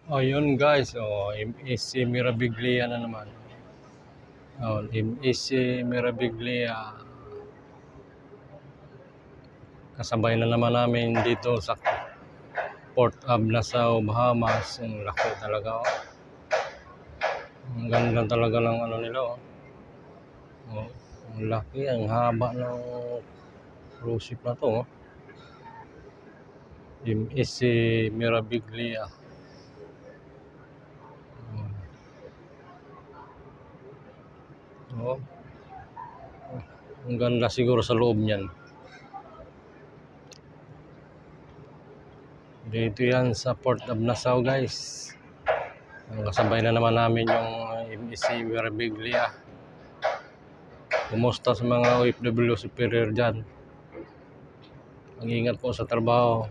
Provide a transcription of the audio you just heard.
Ayun guys, MSC Mirabilia na naman. MSC Mirabilia. Kasabay na naman namin dito sa Port of Nassau, Bahamas. Ang laki talaga. Ang ganda talaga ng ano nila. Ang laki, ang haba ng cruise ship na to. MSC Mirabilia. Ang ganda siguro sa loob niyan. Dito yan sa Port of Nassau guys. Kasabay na naman namin yung MSC Mirabilia. Kumusta sa mga OFW superior dyan? Mag-ingat po sa trabaho.